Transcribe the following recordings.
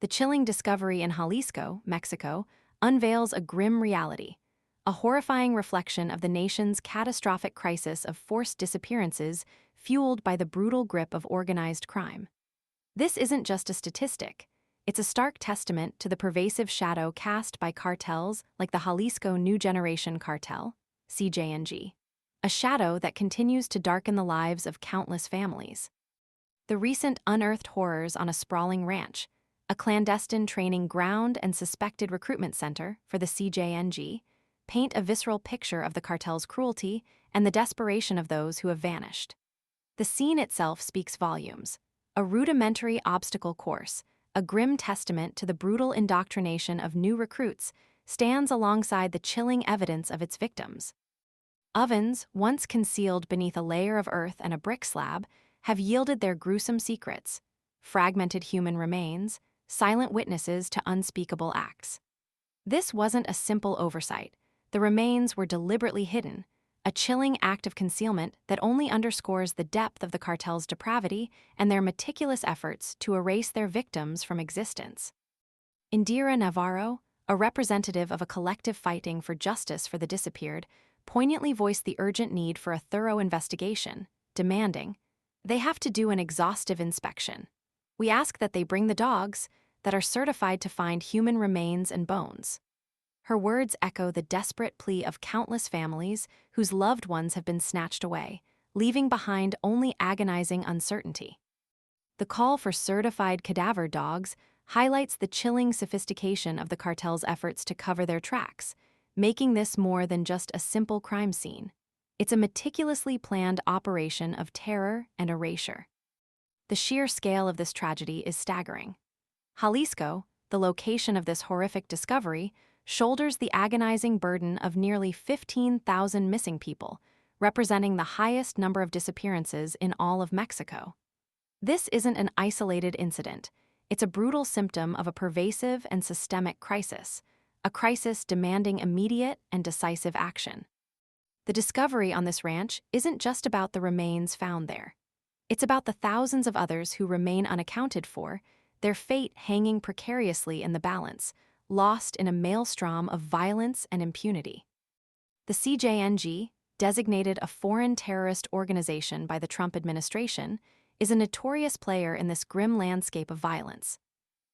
The chilling discovery in Jalisco, Mexico, unveils a grim reality, a horrifying reflection of the nation's catastrophic crisis of forced disappearances fueled by the brutal grip of organized crime. This isn't just a statistic. It's a stark testament to the pervasive shadow cast by cartels like the Jalisco New Generation Cartel, CJNG, a shadow that continues to darken the lives of countless families. The recent unearthed horrors on a sprawling ranch, a clandestine training ground and suspected recruitment center for the CJNG, paint a visceral picture of the cartel's cruelty and the desperation of those who have vanished. The scene itself speaks volumes. A rudimentary obstacle course, a grim testament to the brutal indoctrination of new recruits, stands alongside the chilling evidence of its victims. Ovens, once concealed beneath a layer of earth and a brick slab, have yielded their gruesome secrets: fragmented human remains, silent witnesses to unspeakable acts. This wasn't a simple oversight. The remains were deliberately hidden, a chilling act of concealment that only underscores the depth of the cartel's depravity and their meticulous efforts to erase their victims from existence. Indira Navarro, a representative of a collective fighting for justice for the disappeared, poignantly voiced the urgent need for a thorough investigation, demanding, "They have to do an exhaustive inspection. We ask that they bring the dogs that are certified to find human remains and bones." Her words echo the desperate plea of countless families whose loved ones have been snatched away, leaving behind only agonizing uncertainty. The call for certified cadaver dogs highlights the chilling sophistication of the cartel's efforts to cover their tracks, making this more than just a simple crime scene. It's a meticulously planned operation of terror and erasure. The sheer scale of this tragedy is staggering. Jalisco, the location of this horrific discovery, shoulders the agonizing burden of nearly 15,000 missing people, representing the highest number of disappearances in all of Mexico. This isn't an isolated incident. It's a brutal symptom of a pervasive and systemic crisis, a crisis demanding immediate and decisive action. The discovery on this ranch isn't just about the remains found there. It's about the thousands of others who remain unaccounted for, their fate hanging precariously in the balance, lost in a maelstrom of violence and impunity. The CJNG, designated a foreign terrorist organization by the Trump administration, is a notorious player in this grim landscape of violence.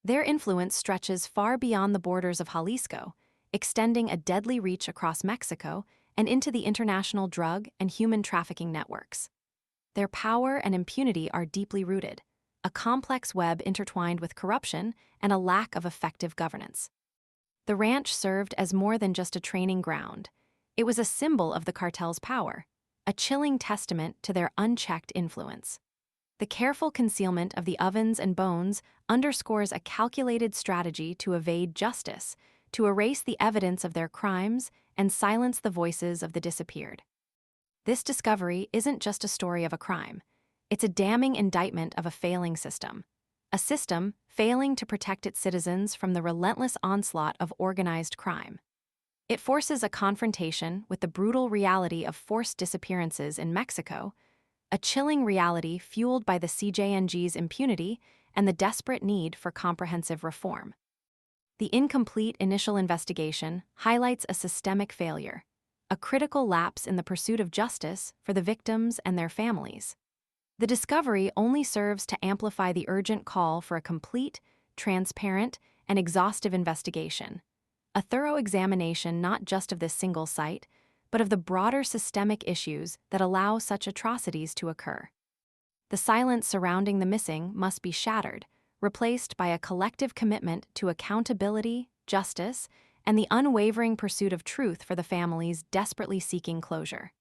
Their influence stretches far beyond the borders of Jalisco, extending a deadly reach across Mexico and into the international drug and human trafficking networks. Their power and impunity are deeply rooted, a complex web intertwined with corruption and a lack of effective governance. The ranch served as more than just a training ground. It was a symbol of the cartel's power, a chilling testament to their unchecked influence. The careful concealment of the ovens and bones underscores a calculated strategy to evade justice, to erase the evidence of their crimes and silence the voices of the disappeared. This discovery isn't just a story of a crime. It's a damning indictment of a failing system. A system failing to protect its citizens from the relentless onslaught of organized crime. It forces a confrontation with the brutal reality of forced disappearances in Mexico, a chilling reality fueled by the CJNG's impunity and the desperate need for comprehensive reform. The incomplete initial investigation highlights a systemic failure, a critical lapse in the pursuit of justice for the victims and their families. The discovery only serves to amplify the urgent call for a complete, transparent, and exhaustive investigation, a thorough examination not just of this single site, but of the broader systemic issues that allow such atrocities to occur. The silence surrounding the missing must be shattered, replaced by a collective commitment to accountability, justice, and the unwavering pursuit of truth for the families desperately seeking closure.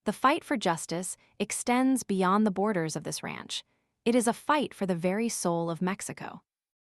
The fight for justice extends beyond the borders of this ranch. It is a fight for the very soul of Mexico.